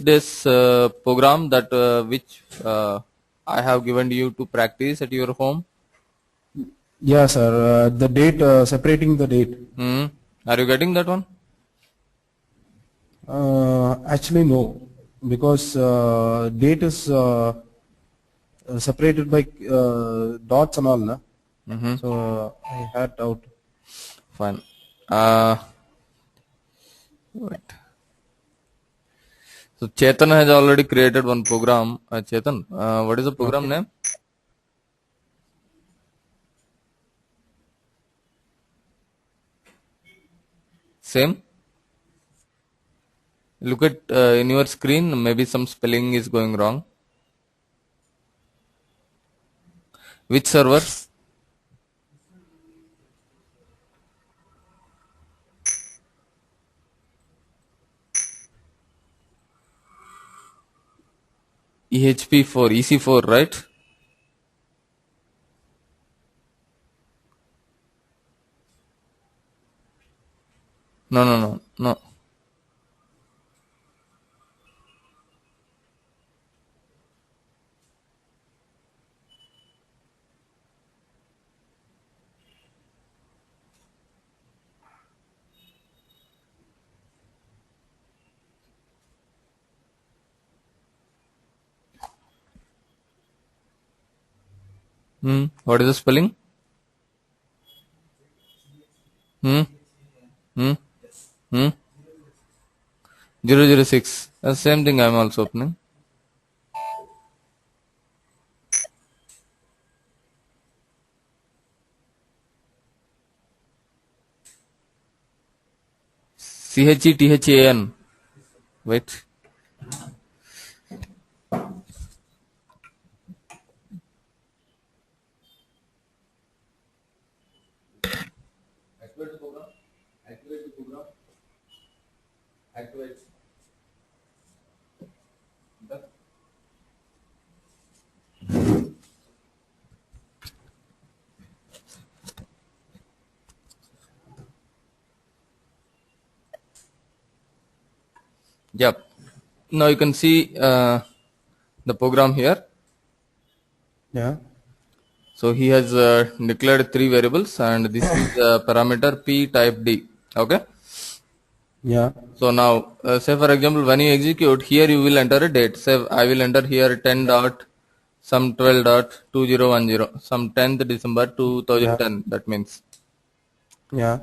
This program that which I have given you to practice at your home. Yeah, sir. The date, separating the date. Are you getting that one? Actually, no, because date is separated by dots and all, na? So I had doubt. Fine. Wait. So Chetan has already created one program. Chetan, what is the program name? Same. Look at in your screen. Maybe some spelling is going wrong. Which server? EHP4, EC4, right? No, no, no, no. What is the spelling? 006. Same thing I am also opening. CHETHAN. Wait. Activate the program. Activate the program. Activate. Yep. Now you can see the program here. Yeah. So he has declared 3 variables, and this is parameter P type D. Okay. Yeah. So now, say for example, when you execute here, you will enter a date. Say I will enter here 10 dot some 12 dot 2010 some 10th December 2010. That means Yeah.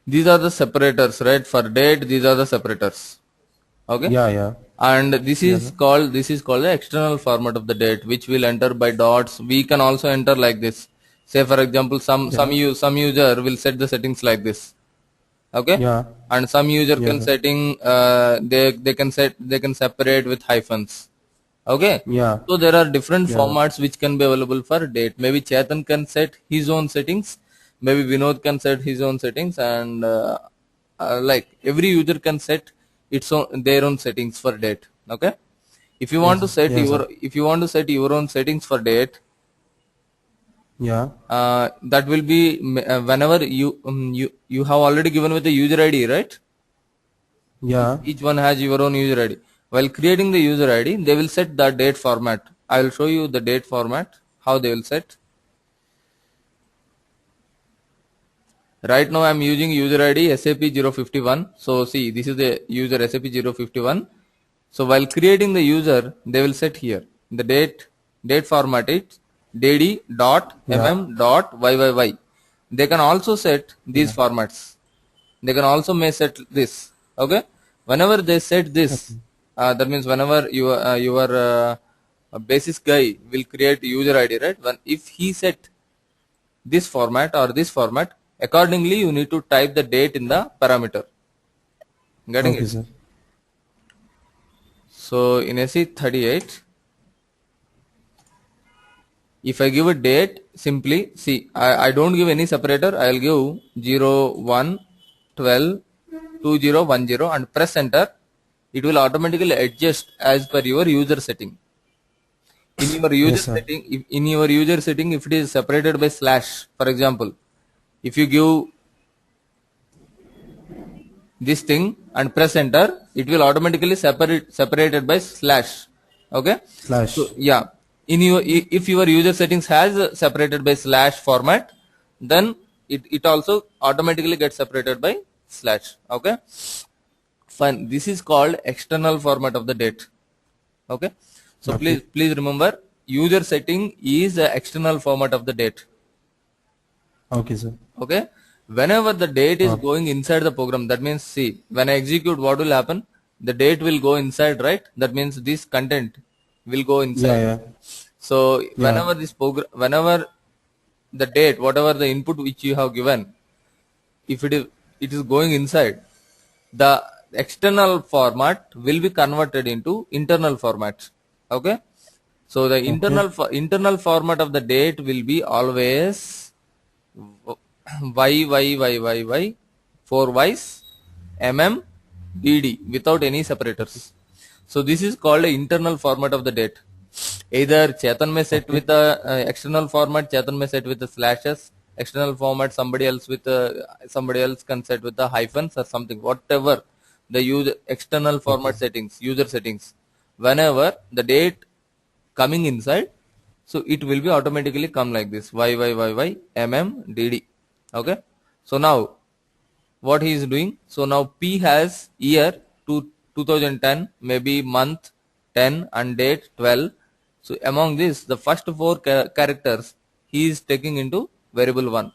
these are the separators, right? For date, these are the separators. Okay. Yeah. Yeah. And this is called the external format of the date, which will enter by dots. We can also enter like this. Say for example, some user will set the settings like this. Okay. Yeah. And some user Yeah. can setting they can separate with hyphens. Okay. Yeah. So there are different formats which can be available for date. Maybe Chetan can set his own settings, maybe Vinod can set his own settings, and like every user can set their own settings for date. Okay. If you want to set your own settings for date, Yeah. that will be whenever you have already given with the user ID, right? Yeah. Each one has your own user ID. While creating the user ID, they will set the date format. I will show you the date format, how they will set. Right now I am using user ID SAP 051. So see, this is the user SAP 051. So while creating the user, they will set here the date format is dd dot mm dot yyyy. They can also set these formats. They can also may set this. Okay. Whenever they set this, that means whenever your basis guy will create user ID, right? When if he set this format or this format, accordingly you need to type the date in the parameter. Getting Okay, it? sir. So in SE38, if I give a date, simply see, I don't give any separator. I will give 0, 1, 12, 20, 10 and press enter. It will automatically adjust as per your user setting. In your user setting, if it is separated by slash, for example, if you give this thing and press enter, it will automatically separated by slash. Okay. So Slash. yeah, in your if your user settings has separated by slash format, then it also automatically gets separated by slash. Okay. Fine. This is called external format of the date. Okay. So Okay. please remember, user setting is the external format of the date. Okay, sir. Okay. Whenever the date is Okay. going inside the program, that means, see, when I execute, what will happen? The date will go inside, right? That means this content will go Yeah, inside. yeah, So yeah. whenever the date, whatever the input which you have given, if it is going inside, the external format will be converted into internal format. Okay. So the Okay. internal format of the date will be always y 4 y's without any separators. So this is called a internal format of the date. Either Chetan may set Okay. with a external format, Chetan may set with the slashes, external format somebody else with somebody else can set with the hyphens or something, whatever the user external Okay. format settings, user settings. Whenever the date coming inside, so it will be automatically come like this y okay. So now what he is doing, so now P has year to 2010, maybe month 10 and date 12. So among this, the first four characters he is taking into variable 1.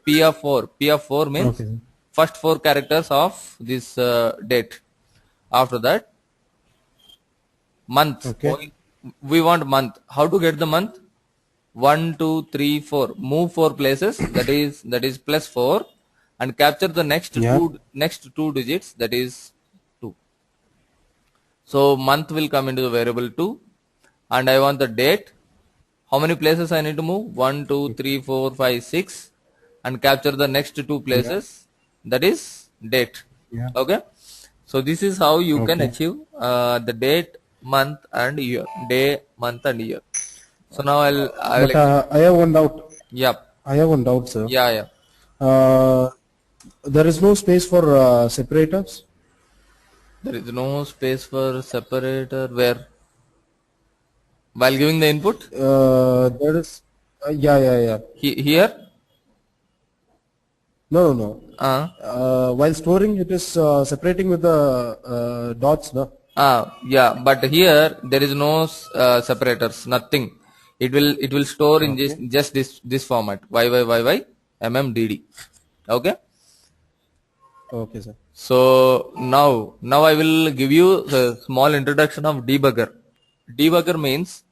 P of 4 means Okay, sir. first four characters of this date. After that, month. Okay. We want month. How to get the month? 1, 2, 3, 4. Move 4 places. That is plus 4, and capture the Yeah. next two digits. That is 2. So month will come into the variable 2, and I want the date. How many places I need to move? 1, 2, 3, 4, 5, 6, and capture the next two Yeah. places. That is date. Yeah. Okay. So this is how you can Okay. achieve the date, month, and year. Day, month, and year. So now I will But execute. I have one doubt. Yep. I have one doubt, sir. Yeah, yeah. Uh, there is no space for separators. There is no space for separator where while giving the input. There is. Yeah, yeah, yeah. Here. No, no, no. Uh, While storing, it is separating with the dots, no? yeah. But here there is no separators. Nothing. It will store in Okay. just this format y. Okay. Okay, sir. So now I will give you a small introduction of debugger. Debugger means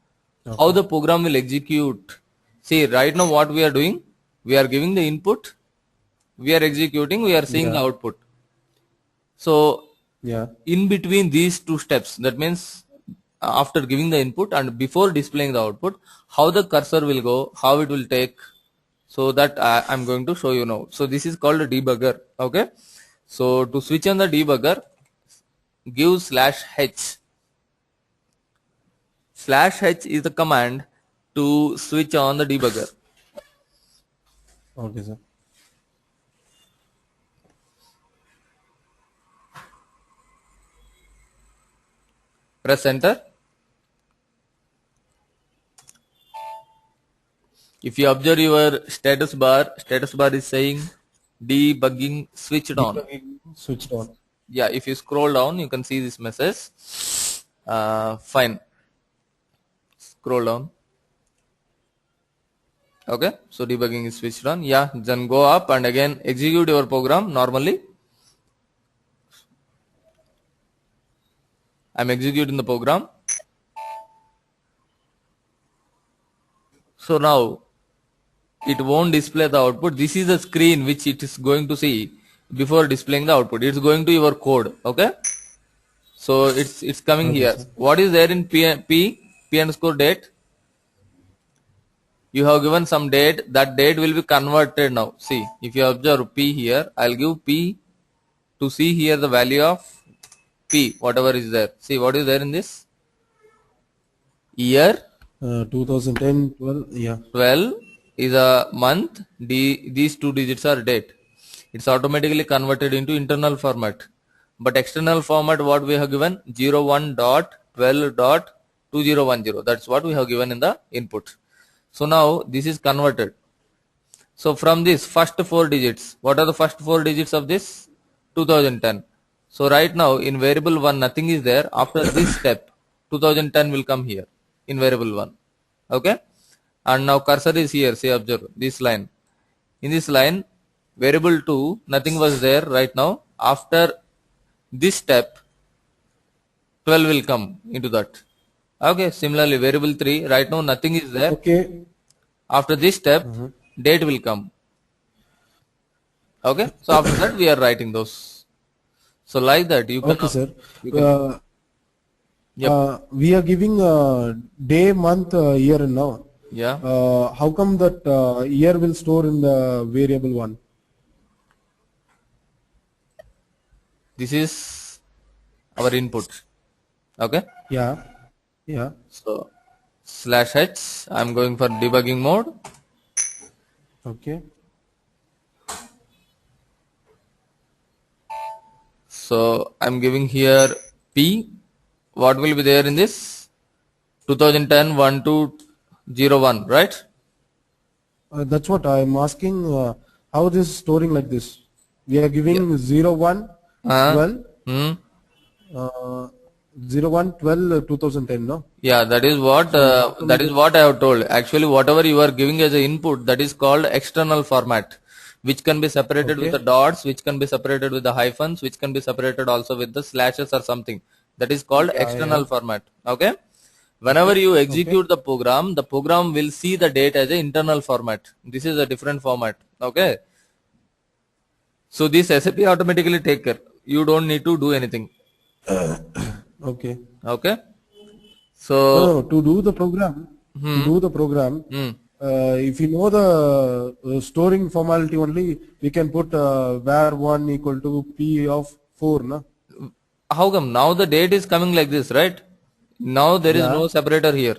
how Okay. the program will execute. See, right now what we are doing, we are giving the input, we are executing, we are seeing the Yeah. output. So Yeah. in between these two steps, that means after giving the input and before displaying the output, how the cursor will go, how it will take. So that I'm going to show you now. So this is called a debugger. Okay. So to switch on the debugger, give /h. /h is the command to switch on the debugger. Okay, sir. Press enter. If you observe your status bar is saying debugging switched on. Debugging switched on. Yeah, if you scroll down, you can see this message. Fine. Scroll down. Okay, so debugging is switched on. Yeah, then go up and again execute your program normally. I'm executing the program. So now it won't display the output. This is the screen which it is going to see before displaying the output. It's going to your code. Okay. So it's coming Okay, here. sir. What is there in P underscore date? You have given some date. That date will be converted now. See, if you observe P here, I'll give P to see here the value of P, whatever is there. See what is there in this year. 2010, 12. Yeah. 12 is a month. These two digits are date. it's automatically converted into internal format. But external format, what we have given, 01.12.2010. That's what we have given in the input. So now this is converted. So from this first 4 digits, what are the first 4 digits of this? 2010. So right now in variable 1 nothing is there. After this step 2010 will come here in variable 1. Okay. And now cursor is here. Say observe this line. In this line variable 2 nothing was there right now. After this step 12 will come into that. Okay. Similarly variable 3 right now nothing is there. Okay. After this step date will come. Okay. So after that we are writing those. So like that you can. Okay, sir. Yep. We are giving day, month, year now. Yeah. How come that year will store in the variable 1? This is our input. Okay. Yeah. Yeah. So /h, I'm going for debugging mode. Okay. So I'm giving here P. What will be there in this? 2010 1201, right? That's what I'm asking. How this is storing like this? We are giving 01, 12, Hmm. 01, 12, 2010, no? Yeah, that is what I have told. Actually, whatever you are giving as an input, that is called external format, which can be separated with the dots, which can be separated with the hyphens, which can be separated also with the slashes or something. That is called external format. Okay. Whenever you execute the program will see the date as an internal format. This is a different format. Okay. So this SAP automatically take care. You don't need to do anything. Okay. Okay. So To do the program, if you know the storing formality only, we can put var1 equal to p of 4, na? how come now the date is coming like this, right? Now there is no separator here.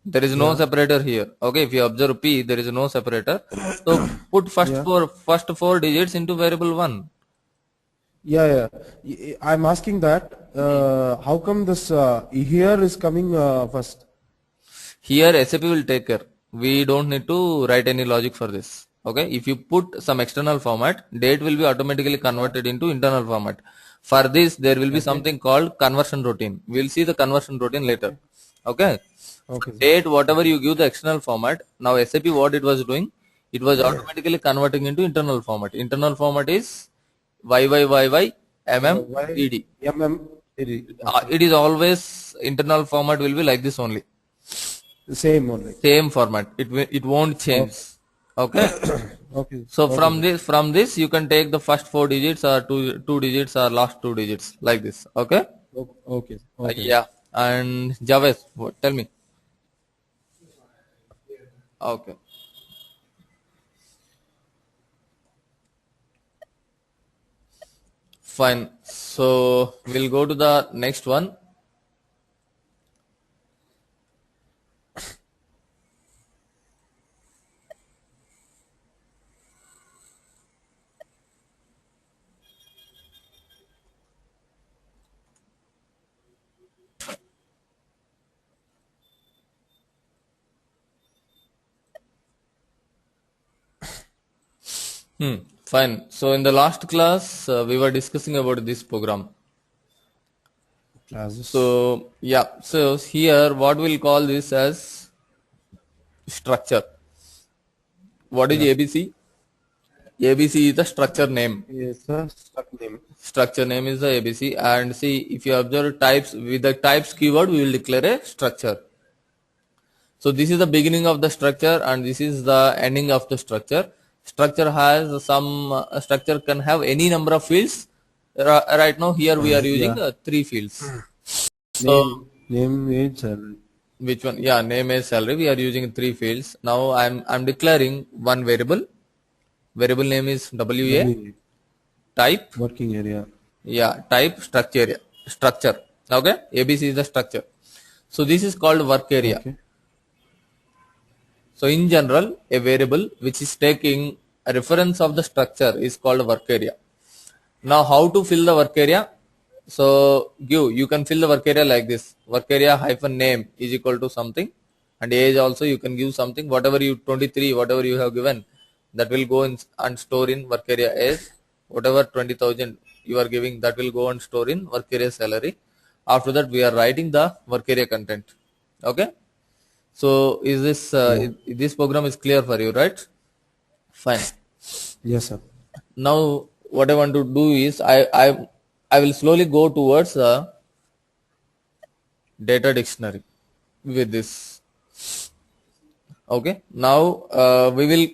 There is no separator here. Okay, if you observe P, there is no separator. So put first four digits into variable 1. Yeah. I'm asking that how come this here is coming first? Here SAP will take care. We don't need to write any logic for this. Okay, if you put some external format, date will be automatically converted into internal format. For this, there will be something called conversion routine. We'll see the conversion routine later. Okay. Date, whatever you give the external format, now SAP what it was doing, it was automatically converting into internal format. Internal format is YYYY MMED. It is always internal format will be like this only. Same only. Same format. It won't change. Okay. Okay. So from this you can take the first 4 digits or two digits or last 2 digits like this. Okay. Okay. Yeah. And Javed, tell me. Okay. Fine. So we'll go to the next one. Fine. So in the last class, we were discussing about this program. Classes. So yeah. So here, what we'll call this as structure. What is ABC? ABC is the structure name. Yes, sir. Name. Structure name is the ABC. And see, if you observe types, with the types keyword, we will declare a structure. So this is the beginning of the structure and this is the ending of the structure. Structure has some structure can have any number of fields. Right now here we are using 3 fields. So name, age, salary. Which one? Yeah, name, age, salary. We are using 3 fields. Now I'm declaring one variable. Variable name is WA. Type working area. Yeah, type structure area. Structure. Okay. ABC is the structure. So this is called work area. Okay. So in general, a variable which is taking reference of the structure is called work area. Now how to fill the work area? So you can fill the work area like this. Work area hyphen name is equal to something, and age also you can give something, whatever you 23, whatever you have given, that will go in and store in work area age. Whatever 20,000 you are giving, that will go and store in work area salary. After that we are writing the work area content. Okay. So is this Yeah. this program is clear for you, right? Fine. Yes, sir. Now what I want to do is I will slowly go towards the data dictionary with this. Okay. Now we will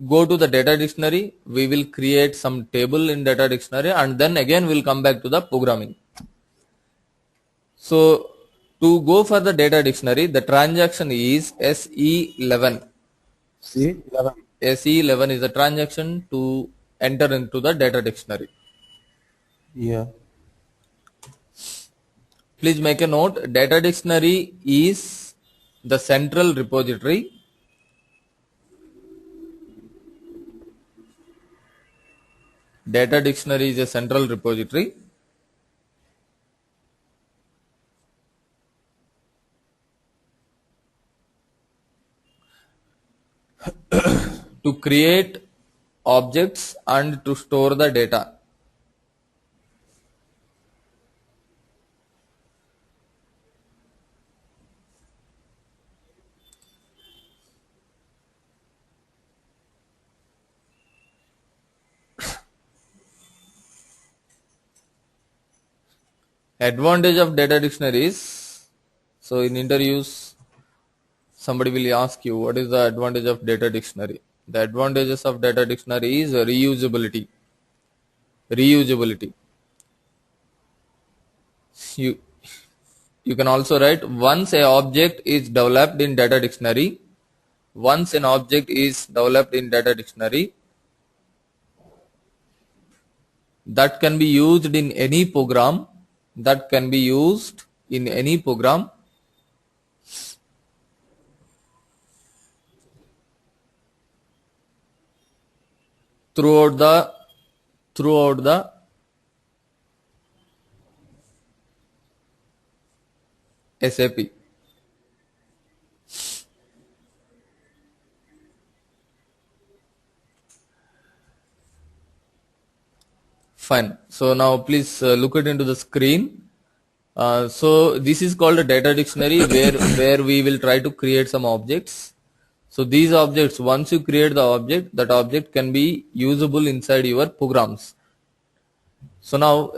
go to the data dictionary. We will create some table in data dictionary, and then again we'll come back to the programming. So to go for the data dictionary, the transaction is SE11. See, 11. SE11 is the transaction to enter into the data dictionary. Yeah. Please make a note, data dictionary is the central repository. Data dictionary is a central repository. To create objects and to store the data. Advantage of data dictionary is, so in interviews somebody will ask you what is the advantage of data dictionary. The advantages of data dictionary is reusability. Reusability. You you can also write, once a object is developed in data dictionary, once an object is developed in data dictionary, that can be used in any program, that can be used in any program throughout the SAP. Fine. So now please look it into the screen. So this is called a data dictionary where we will try to create some objects. So these objects, once you create the object, that object can be usable inside your programs. So now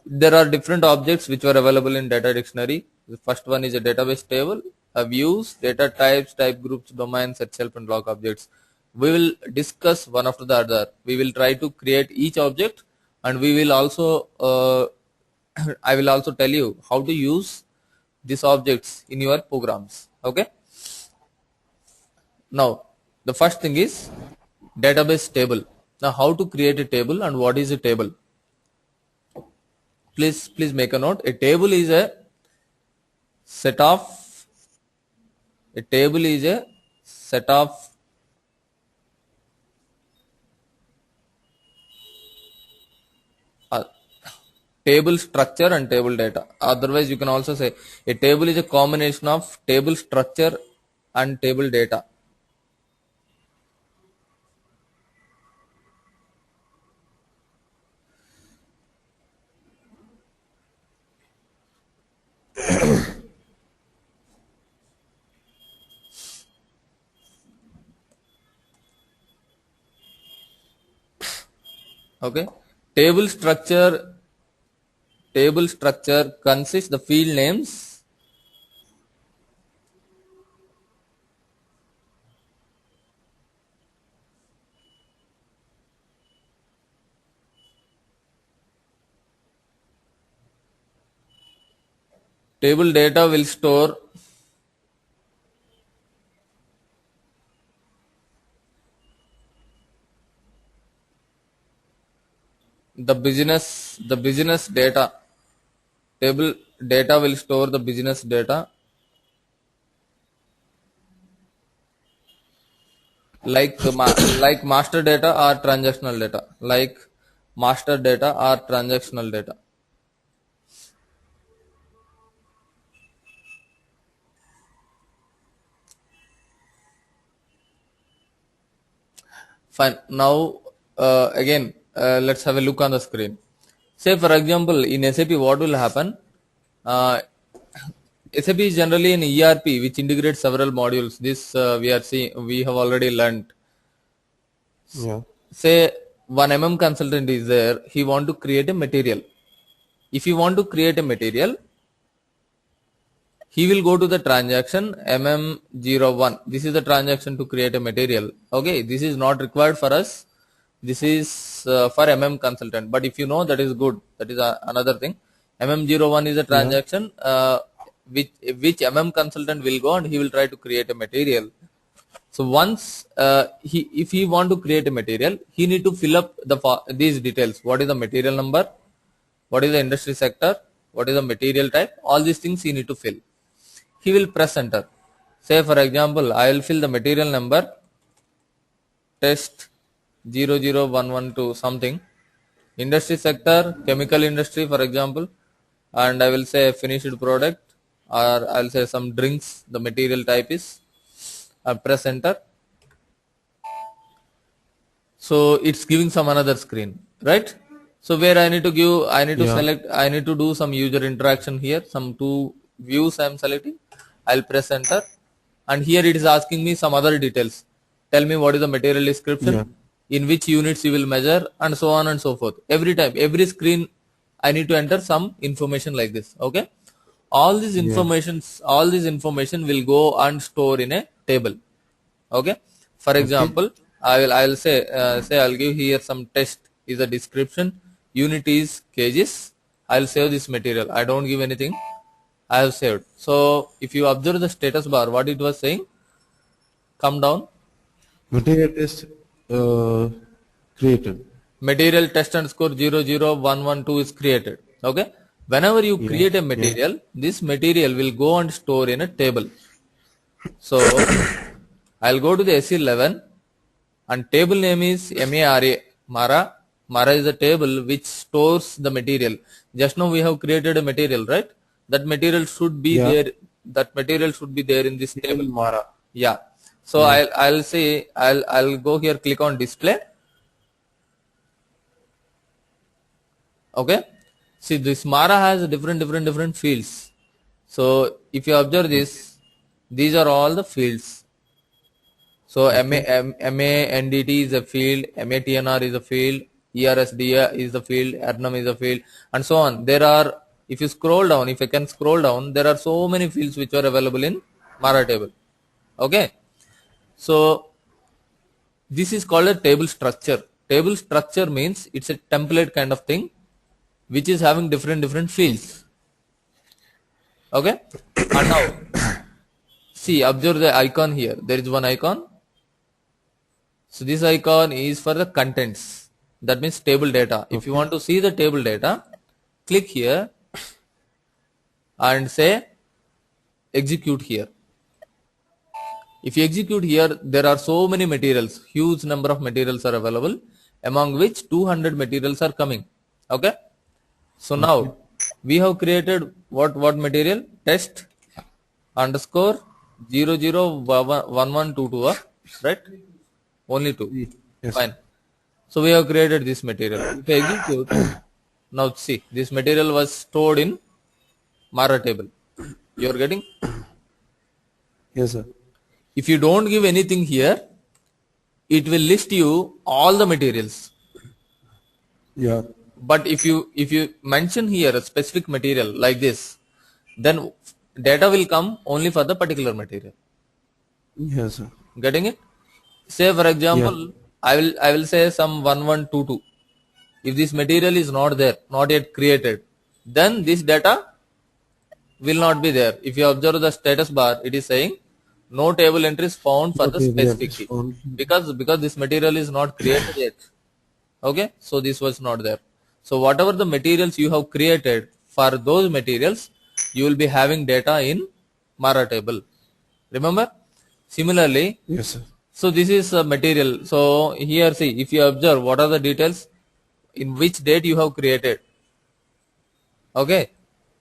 there are different objects which were available in data dictionary. The first one is a database table, a views, data types, type groups, domains, itself, and log objects. We will discuss one after the other. We will try to create each object, and we will also I will also tell you how to use these objects in your programs. Okay. Now the first thing is database table. Now how to create a table and what is a table? Please make a note. A table is a set of uh, table structure and table data. Otherwise you can also say a table is a combination of table structure and table data. Okay. Table structure consists the field names, table data will store the business data. Table data will store the business data. like master data or transactional data, like master data or transactional data. Fine. Now, again, let's have a look on the screen. Say, for example, in SAP, what will happen? Uh, SAP is generally an ERP which integrates several modules. This we have already learned. Yeah. Say, one consultant is there. He want to create a material. If you want to create a material, he will go to the transaction MM01. This is the transaction to create a material. Okay, this is not required for us. This is for consultant. But if you know, that is good. That is another thing. MM01 is a transaction which consultant will go and he will try to create a material. So once if he want to create a material, he need to fill up these details. What is the material number? What is the industry sector? What is the material type? All these things he need to fill. He will press enter. Say, for example, I will fill the material number test 00112 something, industry sector, chemical industry, for example, and I will say finished product, or I will say some drinks. The material type is. I press enter. So it's giving some another screen, right? So where I need to give, I need to select, I need to do some user interaction here. Some two views I am selecting. I'll press enter, and here it is asking me some other details. Tell me what is the material description, in which units you will measure, and so on and so forth. Every time, every screen, I need to enter some information like this. Okay, all these all this information will go and store in a table. Okay, for example, I will say I'll give here some text is a description, unit is kgs. I'll save this material. I don't give anything. I have saved. So if you observe the status bar, what it was saying, come down. Material test created. Material test underscore 00112 is created. Okay. Whenever you create a material, this material will go and store in a table. So I'll go to the SE11 and table name is MARA. Mara. Mara is a table which stores the material. Just now we have created a material, right? That material should be there. That material should be there in this table. Mara. Yeah. So I'll say I'll go here, click on display. Okay. See, this Mara has different fields. So if you observe this, these are all the fields. So MANDT is a field, MATNR is a field, ERSDA is the field, ERNM is a field, and so on. There are, if you scroll down, if I can scroll down, there are so many fields which are available in Mara table. Okay. So this is called a table structure. Table structure means it's a template kind of thing which is having different fields. Okay. And now see, observe the icon here. There is one icon. So this icon is for the contents. That means table data. If you want to see the table data, click here and say execute here. If you execute here, there are so many materials, huge number of materials are available, among which 200 materials are coming. Okay. So now we have created what material? Test underscore 001122, right? Only two. Yes. Fine. So we have created this material. If I execute, now see, this material was stored in Mara table. You are getting? Yes, sir. If you don't give anything here, it will list you all the materials. Yeah. But if you mention here a specific material like this, then data will come only for the particular material. Yes, sir. Getting it? Say for example, I will say some 1122. If this material is not there, not yet created, then this data will not be there. If you observe the status bar, it is saying no table entries found for the specific key, because this material is not created yet. Okay, so this was not there. So whatever the materials you have created, for those materials you will be having data in Mara table. Remember? Similarly, yes, sir. So this is material. So here see, if you observe what are the details, in which date you have created. Okay,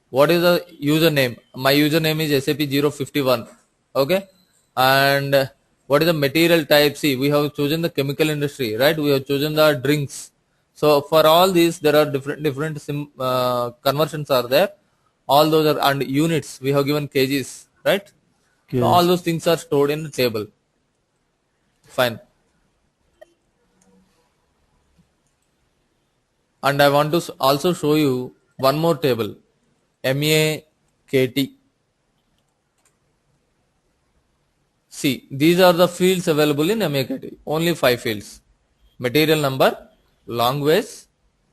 what is the username? My username is SAP 051. Okay, and what is the material type? See, we have chosen the chemical industry, right? We have chosen the drinks. So for all these, there are different conversions are there. All those are, and units we have given kgs, right? So all Yes. those things are stored in the table. Fine. And I want to also show you one more table, MAKT. See, these are the fields available in MAKT. Only 5 fields. Material number, language,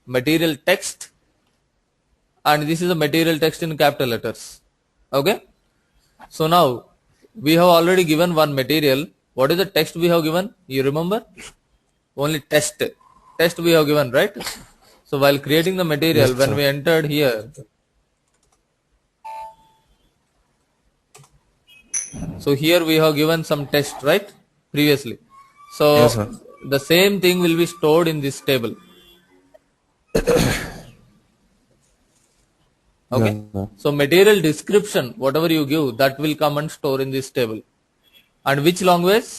material text, and this is the material text in capital letters. Okay. So now, we have already given one material. What is the text we have given? You remember? Only test. Test we have given, right? So while creating the material, Yes, when sir. we entered here, so here we have given some test, right? Previously. Yes, So sir. the same thing will be stored in this table. Yes, Okay. sir. So material description, whatever you give, that will come and store in this table. And which language?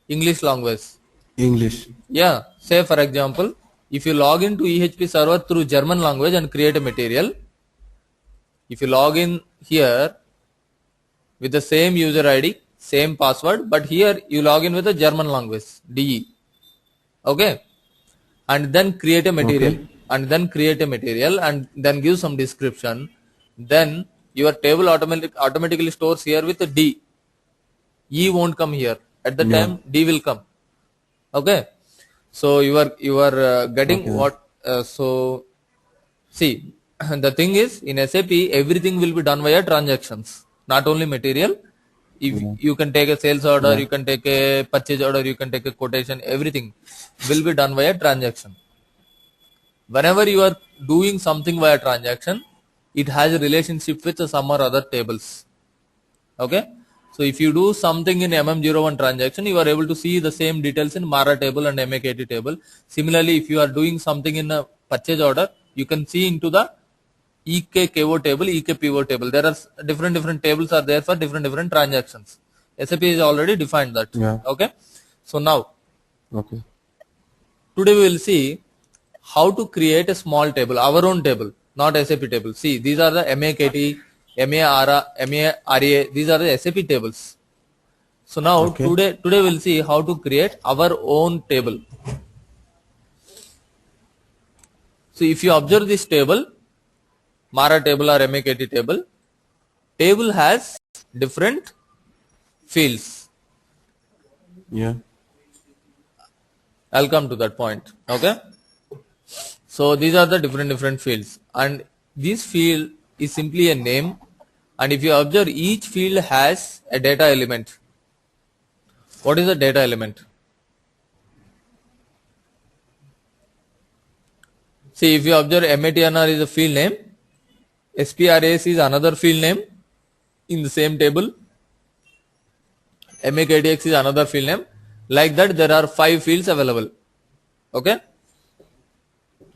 English language. English. Yeah. Say for example, if you log into EHP server through German language and create a material, if you log in here with the same user ID, same password, but here you log in with the German language, DE. Okay. And then create a material, Okay. and then create a material, and then give some description. Then your table automatically stores here with a D. E won't come here. At the Yeah. time D will come. Okay. So you are getting Okay. what? So see, the thing is, in SAP everything will be done via transactions, not only material. If Yeah. you can take a sales order, Yeah. you can take a purchase order, you can take a quotation, everything will be done via transaction. Whenever you are doing something via transaction, it has a relationship with some or other tables. Okay. So if you do something in MM01 transaction, you are able to see the same details in Mara table and MAKT table. Similarly, if you are doing something in a purchase order, you can see into the EKKO table, EKPO table. There are different tables are there for different transactions. SAP is already defined that. Yeah. Okay. So now Okay. today we will see how to create a small table, our own table, not SAP table. See, these are the MAKT, MARA, these are the SAP tables. So now Okay. today we'll see how to create our own table. So if you observe this table, Mara table or MAKT table, table has different fields. Yeah. I'll come to that point. Okay. So these are the different fields, and this field is simply a name, and if you observe, each field has a data element. What is the data element? See, if you observe, MATNR is a field name, SPRAS is another field name in the same table, MAKTX is another field name. Like that, there are 5 fields available. Okay.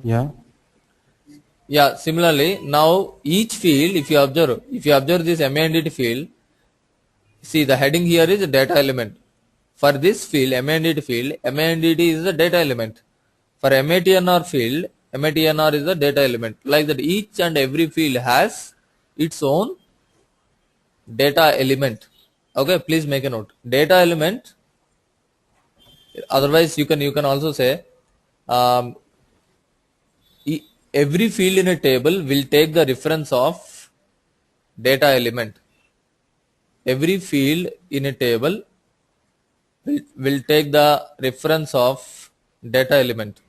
Yeah. Yeah. Similarly, now each field, if you observe this MANDT field, see the heading here is data element. For this field, MANDT is the data element. For MATNR field, MATNR is the data element. Like that, each and every field has its own data element. Okay, please make a note. Data element. Otherwise, you can also say um, every field in a table will take the reference of data element. Every field in a table will take the reference of data element.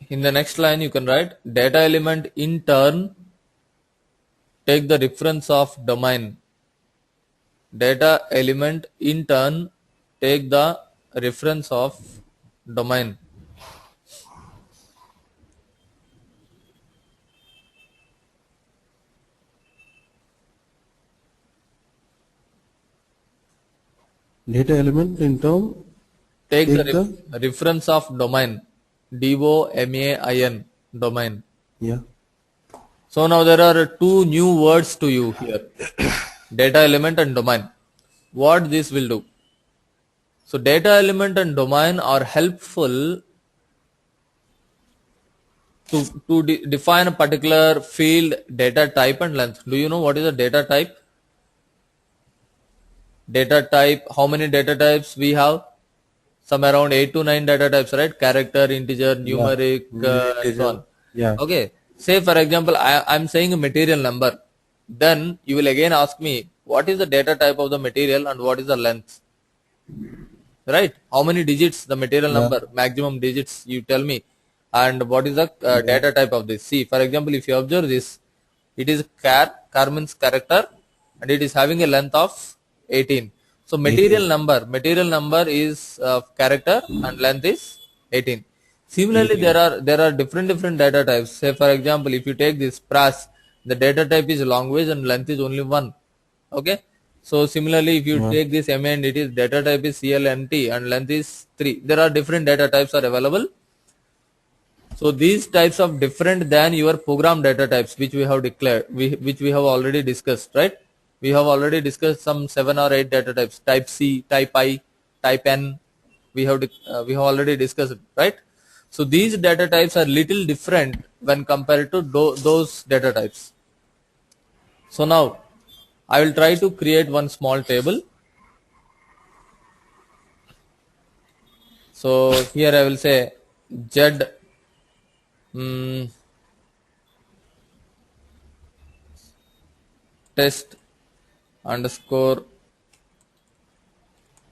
In the next line, you can write data element in turn take the reference of domain. Data element in turn take the reference of domain. Data element in term, Take the take the, reference of domain, DOMAIN, domain. yeah. So now there are two new words to you here, data element and domain. What this will do? So data element and domain are helpful to define a particular field, data type and length. Do you know what is a data type? Data type, how many data types we have? Some around 8 to 9 data types, right? Character, integer, Yeah. numeric, and so on. Yeah. Okay. Say for example, I'm saying a material number. Then you will again ask me, what is the data type of the material and what is the length? Right? How many digits the material Yeah. number, maximum digits you tell me, and what is the Yeah. data type of this? See, for example, if you observe this, it is car means character, and it is having a length of 18. So 18. material number is character and length is 18. Similarly, 18. there are different data types. Say for example, if you take this pras, the data type is language and length is only 1. Okay. So similarly, if you Yeah. take this MA and it is data type is CLNT and length is 3. There are different data types are available. So these types of different than your program data types, which we have declared, which we have already discussed, right? We have already discussed some 7 or 8 data types, type C, type I, type N. We have already discussed it, right? So these data types are little different when compared to those data types. So now I will try to create one small table. So here I will say Z mm, test underscore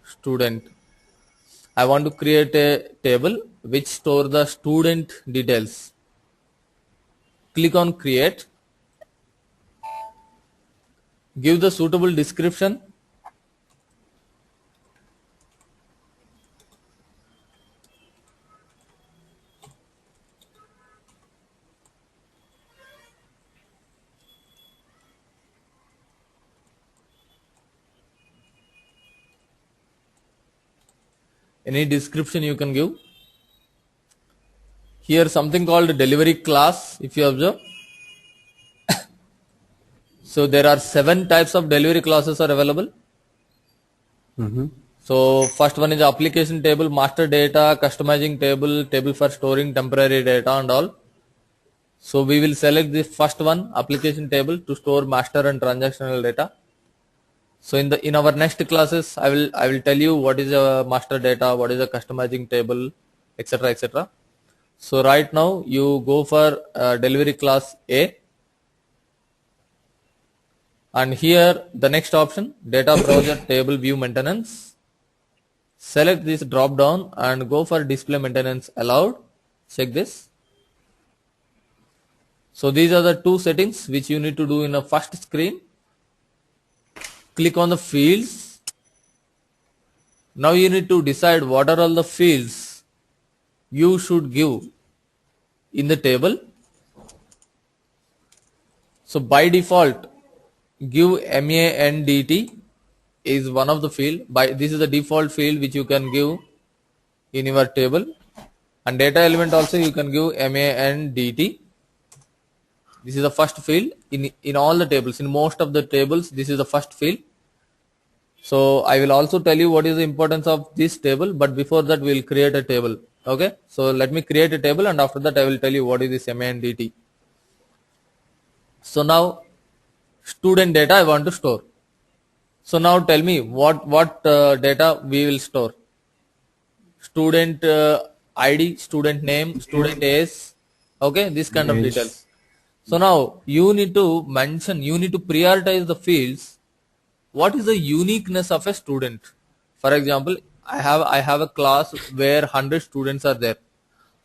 student. I want to create a table which store the student details. Click on create. Give the suitable description. Any description you can give. Here something called delivery class, if you observe. So there are 7 types of delivery classes are available. Mm-hmm. So first one is application table, master data, customizing table, table for storing temporary data and all. So we will select the first one, application table, to store master and transactional data. So in our next classes, I will tell you what is a master data, what is a customizing table, etc. etc. So right now you go for delivery class A, and here the next option, data browser table view maintenance. Select this drop down and go for display maintenance allowed. Check this. So these are the two settings which you need to do in a first screen. Click on the fields. Now you need to decide what are all the fields you should give in the table. So by default, give MANDT is one of the field. This is the default field which you can give in your table, and data element also you can give MANDT. This is the first field in all the tables. In most of the tables, this is the first field. So I will also tell you what is the importance of this table, but before that we will create a table. Okay, so let me create a table, and after that I will tell you what is this MANDT. So now student data I want to store. So now tell me what data we will store. Student ID, student name, student age. Okay, this kind of Age. details. So now you need to mention, you need to prioritize the fields. What is the uniqueness of a student? For example, I have a class where 100 students are there.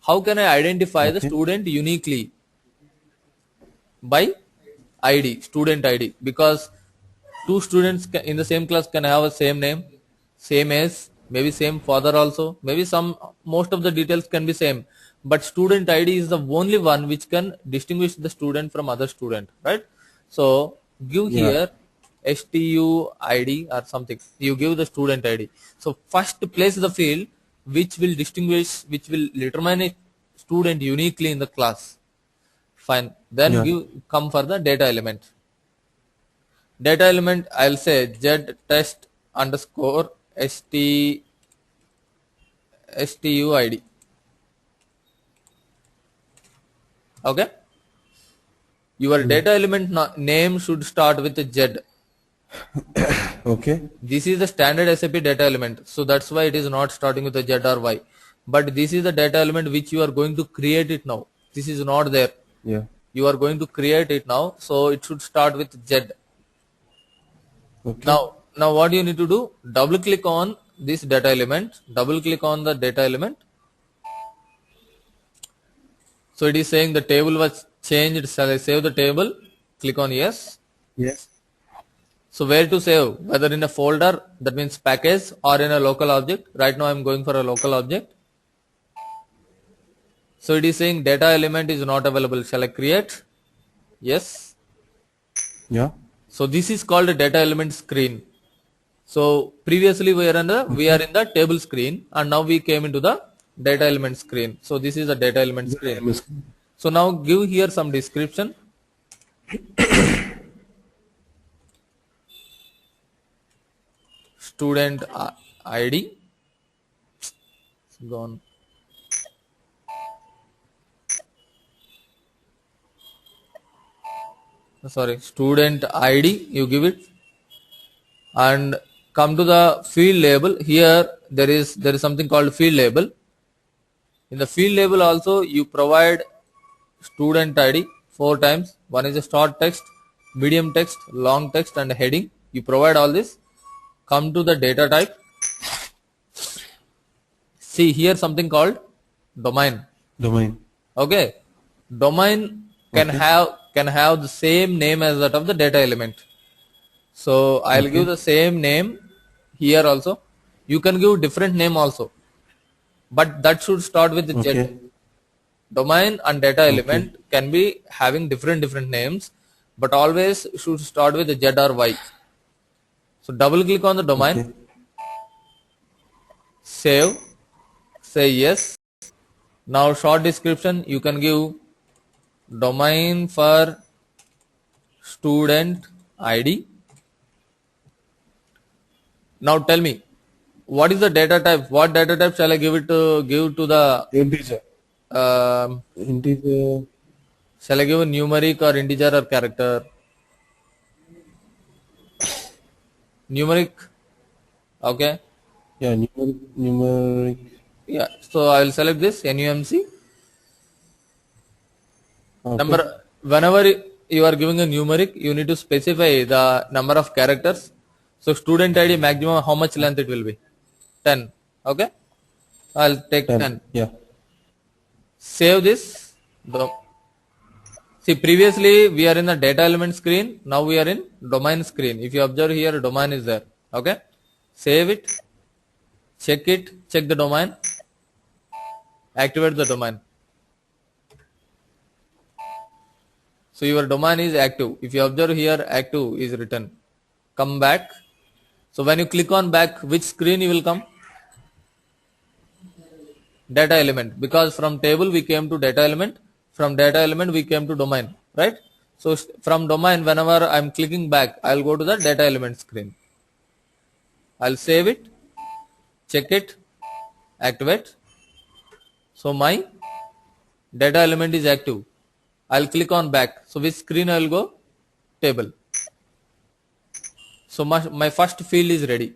How can I identify the Okay. student uniquely? By ID, student ID, because two students in the same class can have a same name, same age, maybe same father also, maybe most of the details can be same, but student ID is the only one which can distinguish the student from other student, right? So give Yeah. here STU ID or something. You give the student ID. So first place the field which will distinguish, which will determine a student uniquely in the class. Fine. Then Yeah. come for the data element. Data element, I'll say z test underscore STU ID. Okay. Your data element name should start with Z. Okay. This is the standard SAP data element. So that's why it is not starting with a Z or Y. But this is the data element which you are going to create it now. This is not there. Yeah. You are going to create it now. So it should start with Z. Okay. Now what you need to do? Double click on this data element. Double click on the data element. So it is saying the table was changed. Shall I save the table? Click on yes. Yes. So where to save? Whether in a folder, that means package, or in a local object. Right now I'm going for a local object. So it is saying data element is not available. Shall I create? Yes. Yeah. So this is called a data element screen. So previously we are in the table screen, and now we came into the data element screen. So this is the data element screen. So now give here some description. Student ID. It's gone. Sorry, student ID. You give it, and come to the field label. Here there is something called field label. In the field label also you provide student ID 4 times. One is a short text, medium text, long text, and heading. You provide all this. Come to the data type. See here something called domain. Domain. Okay, domain can have the same name as that of the data element. So I'll give the same name here also. You can give different name also, but that should start with the Z. Domain and data element can be having different names, but always should start with the Z or Y. So double click on the domain, save, say yes. Now short description, you can give domain for student ID. Now tell me, what is the data type? What data type shall I give to the Integer. Integer. Shall I give a numeric or integer or character? Numeric. Okay. Yeah, numeric. Yeah. So I will select this NUMC. Number. Whenever you are giving a numeric, you need to specify the number of characters. So student ID maximum, how much length it will be? 10. Okay. I'll take 10. Yeah. Save this. See, previously we are in the data element screen. Now we are in domain screen. If you observe here, domain is there. Okay. Save it. Check the domain. Activate the domain. So your domain is active. If you observe here, active is written. Come back. So when you click on back, which screen you will come? Data element. Because from table we came to data element. From data element we came to domain. Right? So from domain, whenever I'm clicking back, I'll go to the data element screen. I'll save it. Check it. Activate. So my data element is active. I'll click on back. So which screen I will go? Table. So my first field is ready.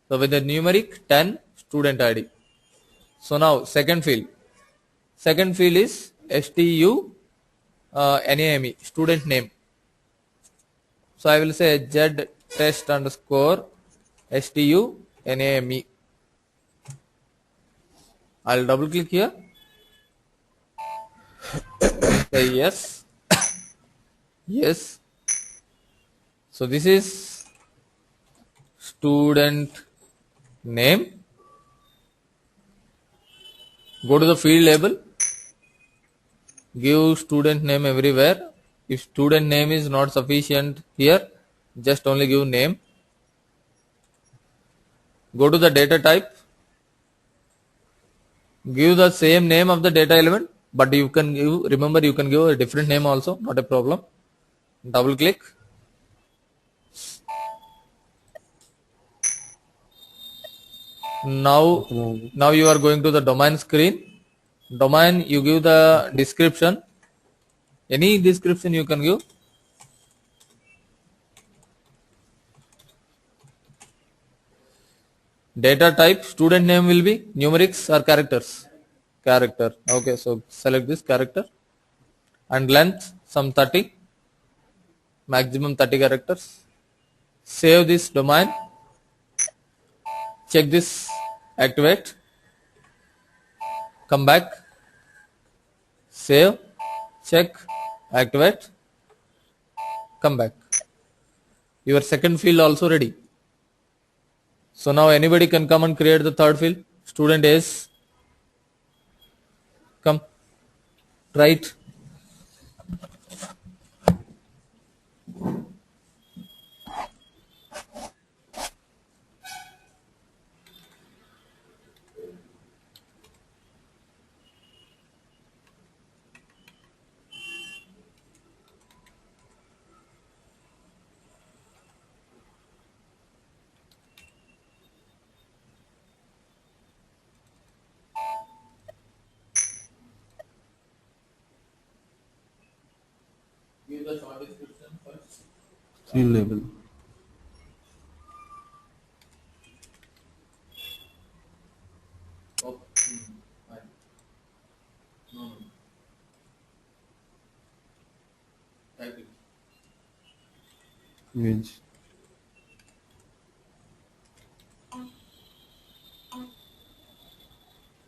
So with the numeric 10 student ID. So now second field. Second field is STU NAME, student name. So I will say Z test underscore STU NAME. I'll double click here. Say yes. Yes. So this is student name. Go to the field label. Give student name everywhere. If student name is not sufficient here, just only give name. Go to the data type, give the same name of the data element, but you can give, remember you can give a different name also, not a problem. Double click. Now you are going to the domain screen. Domain, you give the description, any description you can give. Data type, student name will be numerics or characters? Character. Okay, so select this character. And length, some 30, maximum 30 characters. Save this domain. Check this, activate. Come back. Save, check, activate. Come back. Your second field also ready. So now anybody can come and create the third field. Student is, come, try it. Give the short description first. Field label. Oh, fine. No. Type it. Image.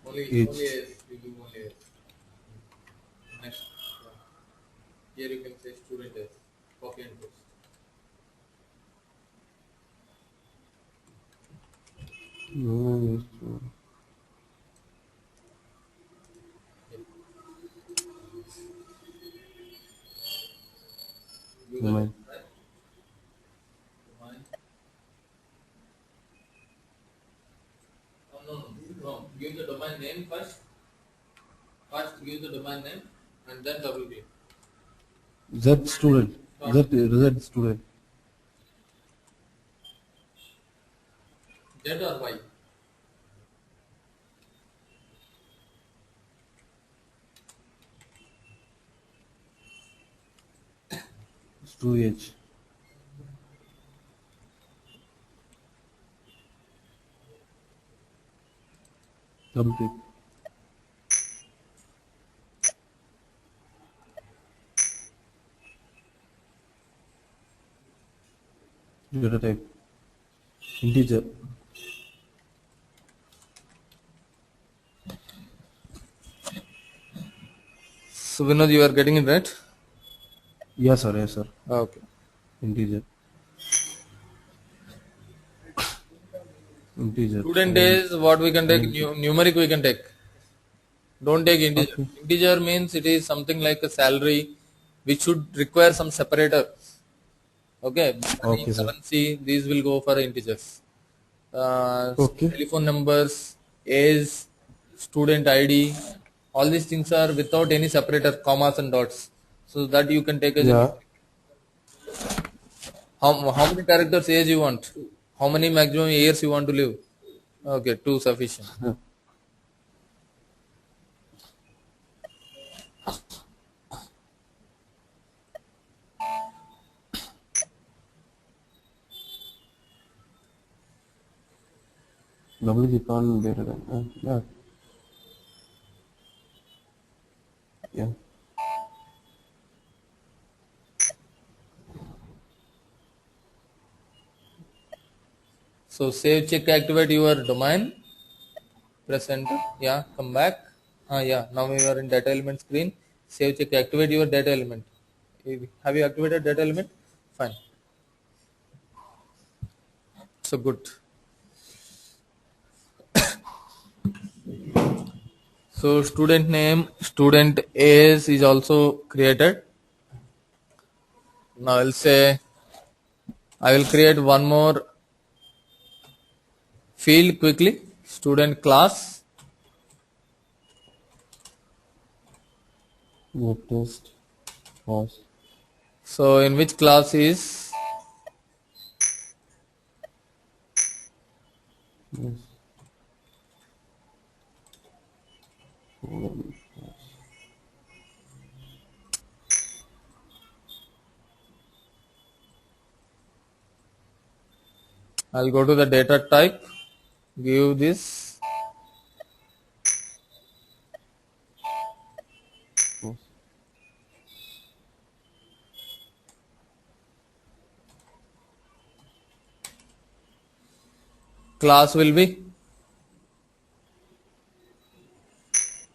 Only Age. you do only S. Next. Here you can say student S. Copy and paste. No, domain. No. Give the domain name first. First give the domain name and then double click. Z student. Z student. Z or Y? Storage. Double click. Data type. Integer. So Vinod, you are getting it right? Yes, sir. Yes, sir. Okay. Integer. Integer. Student is what we can take, numeric we can take. Don't take integer. Okay. Integer means it is something like a salary which should require some separator. Okay. Okay, sir. Currency, these will go for integers. Okay. Telephone numbers, age, student ID, all these things are without any separator, commas and dots. So that you can take as Yeah. how many characters age you want? How many maximum years you want to live? Okay, 2 sufficient. Double click on data type. Yeah. Yeah. So save, check, activate your domain. Press enter. Yeah, come back. Yeah, now you are in data element screen. Save, check, activate your data element. Have you activated data element? Fine. So good. So student name, student age is also created. Now I'll say I will create one more field quickly. Student class. Your test was. So in which class is Yes. I'll go to the data type, give this. Yes. Class will be,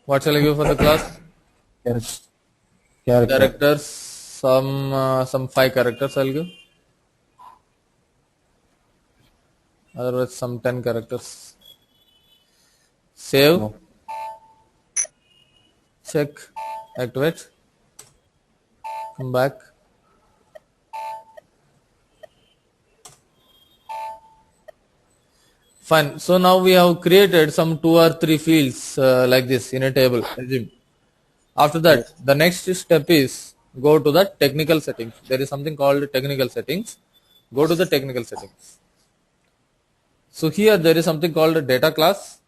what shall I give for the class? Character. Character. Characters, some 5 characters I'll give. Otherwise some 10 characters. Save, No. check, activate, come back. Fine. So now we have created some 2 or 3 fields like this in a table. Assume. After that, the next step is go to the technical settings. There is something called technical settings. Go to the technical settings. So here there is something called a data class.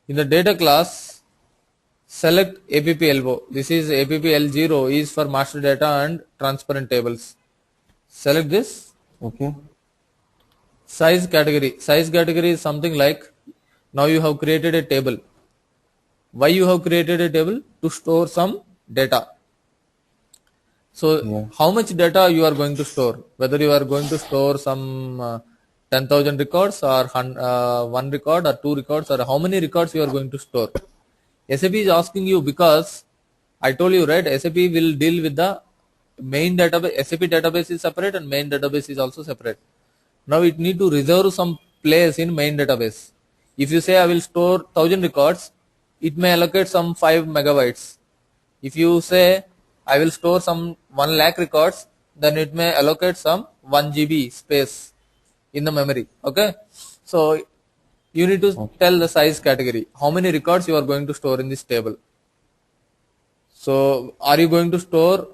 In the data class, select APP-L0. This is APP-L0 is for master data and transparent tables. Select this. Okay. Size category. Size category is something like, now you have created a table. Why you have created a table? To store some data. So Yeah. how much data you are going to store? Whether you are going to store some 10,000 records or 1 record or 2 records, or how many records you are going to store. SAP is asking you because I told you, right, SAP will deal with the main database. SAP database is separate and main database is also separate. Now it need to reserve some place in main database. If you say I will store 1000 records, it may allocate some 5 megabytes. If you say I will store some 1 lakh records, then it may allocate some 1 GB space in the memory. Okay. So you need to tell the size category. How many records you are going to store in this table. So are you going to store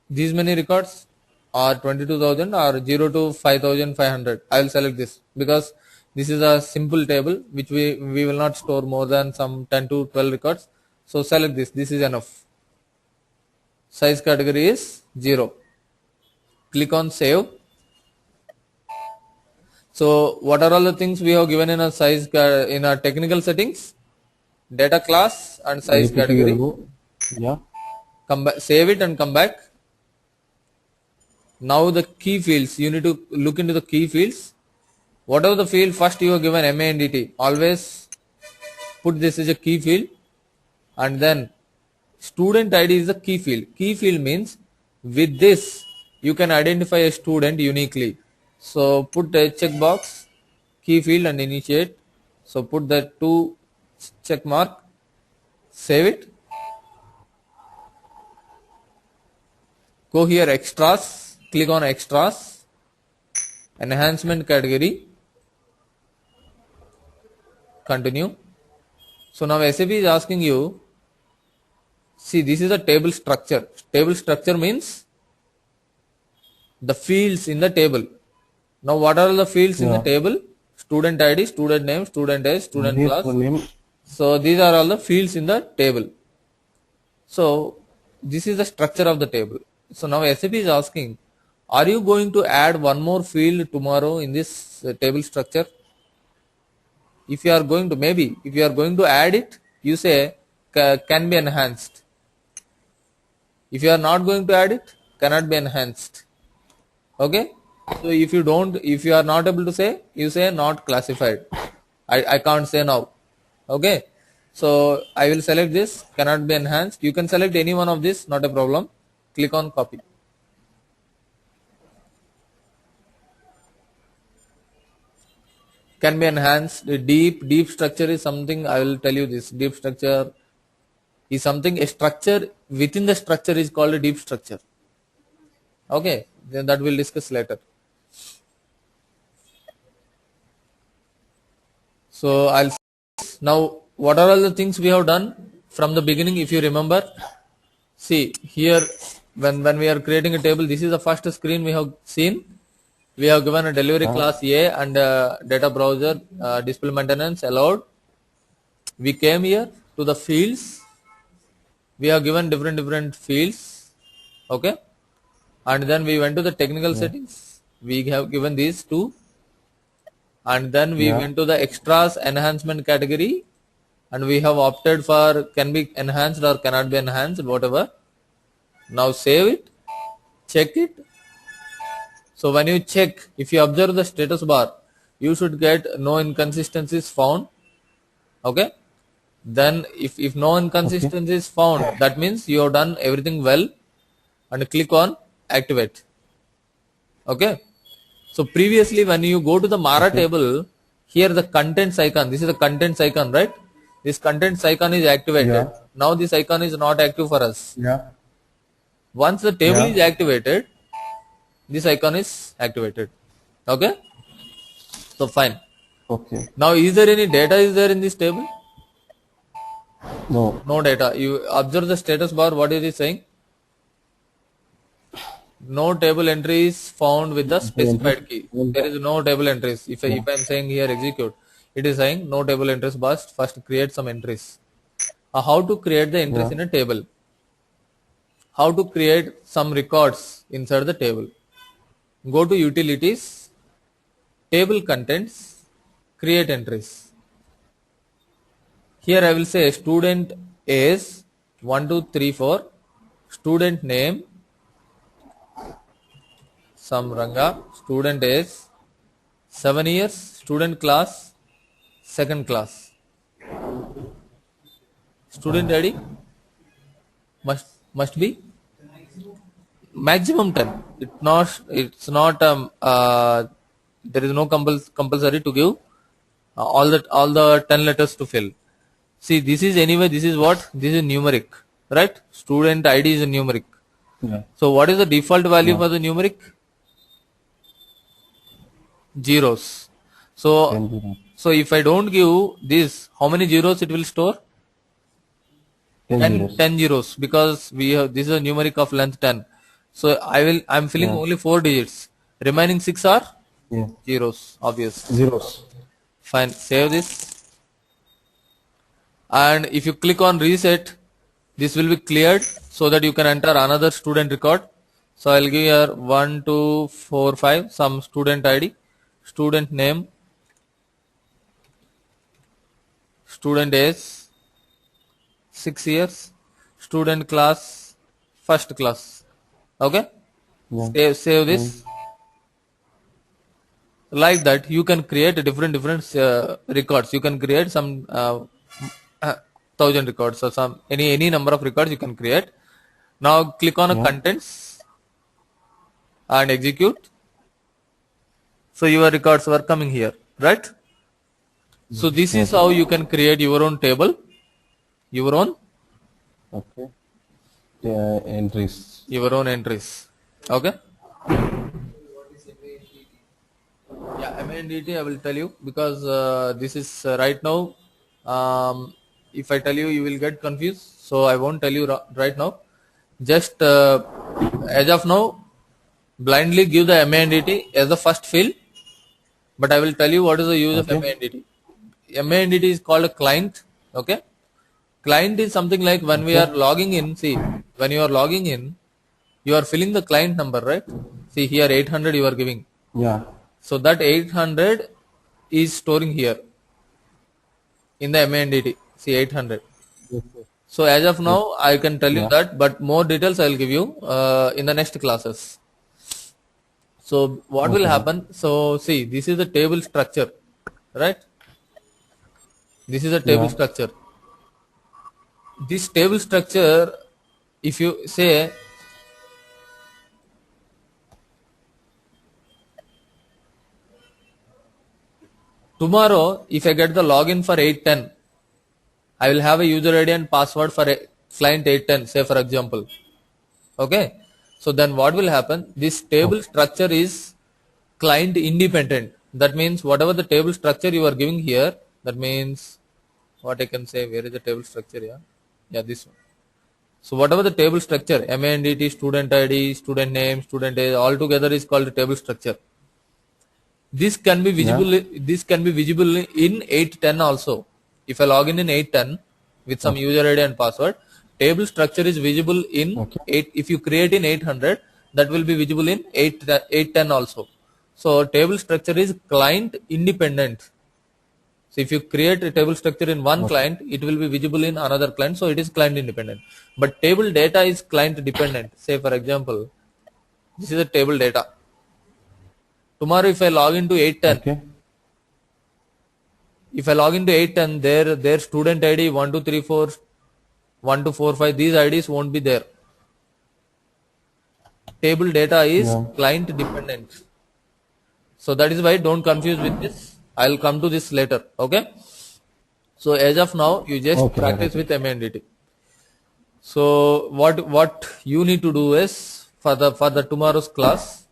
these many records, or 22,000 or 0 to 5,500? I will select this because this is a simple table which we will not store more than some 10 to 12 records. So select this. This is enough. Size category is 0. Click on save. So what are all the things we have given in a size in our technical settings? Data class and size category. APP-L0. Yeah. Come back, save it and come back. Now the key fields, you need to look into the key fields. Whatever the field first you have given MANDT, always put this as a key field, and then student ID is the key field. Key field means with this you can identify a student uniquely. So put a checkbox, key field and initiate. So put the 2 check mark, save it. Go here extras, click on extras, enhancement category, continue. So now SAP is asking you, see, this is a table structure. Table structure means the fields in the table. Now what are the fields in the table? Student ID, student name, student age, student class. Name. So these are all the fields in the table. So this is the structure of the table. So now SAP is asking, are you going to add one more field tomorrow in this table structure? If you are going to, maybe if you are going to add it, you say can be enhanced. If you are not going to add it, cannot be enhanced. Okay. So if you are not able to say, you say not classified. I can't say now. Okay. So I will select this, cannot be enhanced. You can select any one of this, not a problem. Click on copy. Can be enhanced. The deep structure is something, I will tell you this. Deep structure is something, a structure within the structure is called a deep structure. Okay. then that we'll discuss later. So I'll now what are all the things we have done from the beginning, if you remember. See here, when we are creating a table, this is the first screen we have seen. We have given a delivery class A and data browser, display maintenance allowed. We came here to the fields. We have given different fields, okay, and then we went to the technical settings. We have given these two, and then we went to the extras enhancement category, and we have opted for can be enhanced or cannot be enhanced, whatever. Now save it, check it. So when you check, if you observe the status bar, you should get no inconsistencies found, okay. Then if no inconsistency is found, that means you have done everything well, and click on activate. Okay. So previously when you go to the Mara table, here the contents icon, this is the contents icon, right? This contents icon is activated. Now this icon is not active for us. Once the table is activated, this icon is activated. Okay. So fine. Okay. Now is there any data is there in this table? No. No data. You observe the status bar, what is it saying? No table entries found with the specified key. There is no table entries. If I am saying here execute, it is saying no table entries, but first create some entries. How to create the entries in a table? How to create some records inside the table? Go to utilities, table contents, create entries. Here I will say student is 1, 2, 3, 4, student name, some Ranga, student is 7 years, student class, second class. Student ID must be maximum 10. It's not there is no compulsory to give all the 10 letters to fill. See, this is anyway, this is what? This is numeric, right? Student ID is a numeric. So what is the default value for the numeric? Zeros. So if I don't give this, how many zeros it will store? 10 zeros, because we have, this is a numeric of length 10. So I'm filling only 4 digits. Remaining 6 are zeros, obvious. Zeros. Fine, save this. And if you click on reset, this will be cleared so that you can enter another student record. So I'll give here 1, 2, 4, 5, some student ID, student name, student age 6 years, student class first class. Okay. Save this. Like that you can create different records. You can create some 1000 records or some any number of records you can create. Now click on contents and execute. So your records were coming here, right? So this is how you can create your own table, your own entries. Your own entries. Okay. Yeah, MNDT I will tell you, because this is right now. If I tell you, you will get confused. So I won't tell you right now. Just as of now, blindly give the MANDT as the first field. But I will tell you what is the use of MANDT. MANDT is called a client. Okay. Client is something like when we are logging in. See, when you are logging in, you are filling the client number, right? See here 800 you are giving. Yeah. So that 800 is storing here in the MANDT. See 800. So as of now, I can tell you that, but more details I will give you in the next classes. So what will happen? So see, this is the table structure, right? This is a table structure. This table structure, if you say tomorrow, if I get the login for 810, I will have a user ID and password for a client 810, say for example. Okay. So then what will happen? This table structure is client independent. That means whatever the table structure you are giving here, that means what I can say, where is the table structure? Yeah, this one. So whatever the table structure, MANDT, student ID, student name, student age, all together is called the table structure. This can be visible. Yeah. This can be visible in 810 also. If I log in 810 with some user ID and password, table structure is visible in 8. If you create in 800, that will be visible in 810 also. So table structure is client independent. So if you create a table structure in one client, it will be visible in another client. So it is client independent. But table data is client dependent. Say for example, this is a table data. Tomorrow if I log into 810, if I log into 810, their student ID 1234, 1245, these IDs won't be there. Table data is client dependent. So that is why don't confuse with this. I'll come to this later. Okay. So as of now, you just practice with MANDT. So what you need to do is for the tomorrow's class,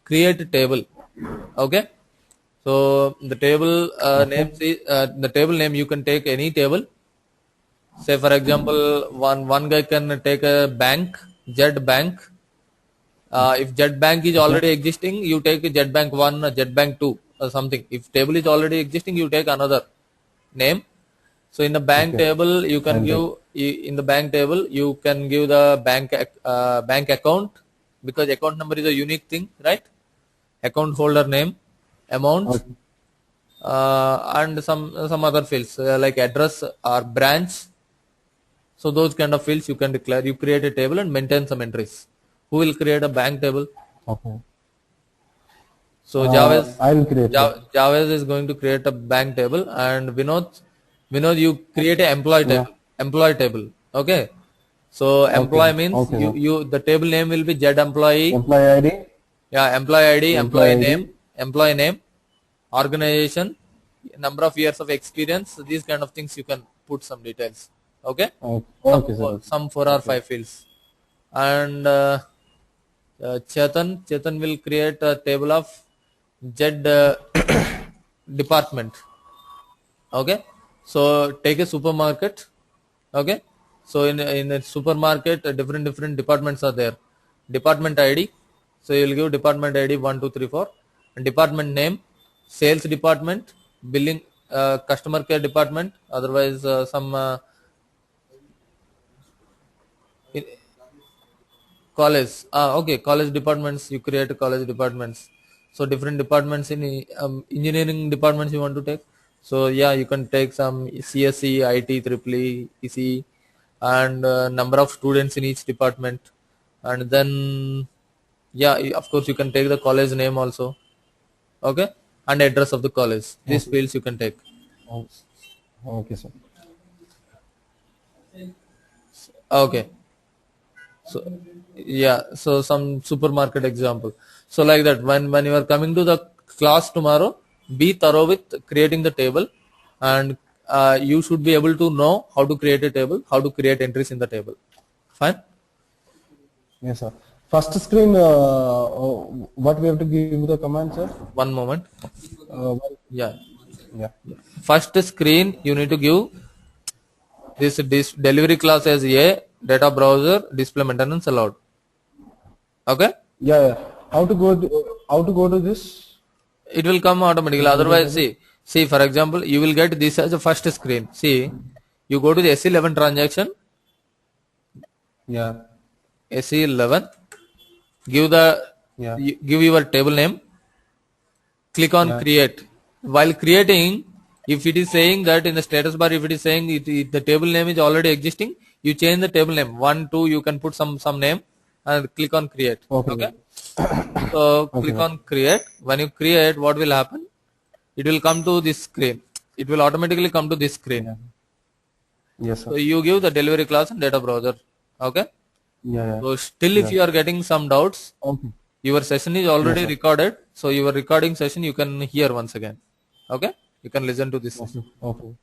create a table. Okay. So the table the table name, you can take any table. Say for example, one guy can take a bank, Jet Bank. If Jet Bank is already existing, you take Jet Bank 1, Jet Bank 2 or something. If table is already existing, you take another name. So in the bank table, you can give the bank account, because account number is a unique thing, right? Account holder name, amount, and some other fields like address or branch. So those kind of fields you can declare. You create a table and maintain some entries. Who will create a bank table? So I will create Javed is going to create a bank table, and Vinod, you create an employee table. Okay. So employee means the table name will be Z employee. Employee ID. Yeah, employee ID, employee name, organization, number of years of experience. These kind of things you can put some details. Okay. Some 4 or 5 fields. And Chetan will create a table of Z department. Okay. So take a supermarket. Okay. So in a supermarket, different departments are there. Department ID. So you will give department ID 1, 2, 3, 4. And department name, sales department, billing, customer care department. Otherwise, some college. Okay, college departments. You create college departments. So different departments in engineering departments you want to take. So yeah, you can take some CSE, IT, EEE, ECE, and number of students in each department. And then yeah, of course you can take the college name also. Okay, and address of the college. These fields you can take. Okay, sir. Okay. So yeah, so some supermarket example. So like that, when you are coming to the class tomorrow, be thorough with creating the table, and you should be able to know how to create a table, how to create entries in the table. Fine. Yes, sir. First screen, what we have to give the command, sir? One moment. Yeah. First screen, you need to give this delivery class as a data browser, display maintenance allowed. Okay. Yeah. How to go to this? It will come automatically. Otherwise, see, for example, you will get this as a first screen. See, you go to the SE11 transaction. Yeah. SE11. Give your table name. Click on create. While creating, if it is saying that in the status bar, if it is saying the table name is already existing, you change the table name. 1, 2, you can put some name and click on create. Okay. So click on create. When you create, what will happen? It will come to this screen. It will automatically come to this screen. Yes, sir. So you give the delivery class and data browser. Okay. So still, if you are getting some doubts, your session is already recorded. So your recording session you can hear once again. Okay. You can listen to this. Okay.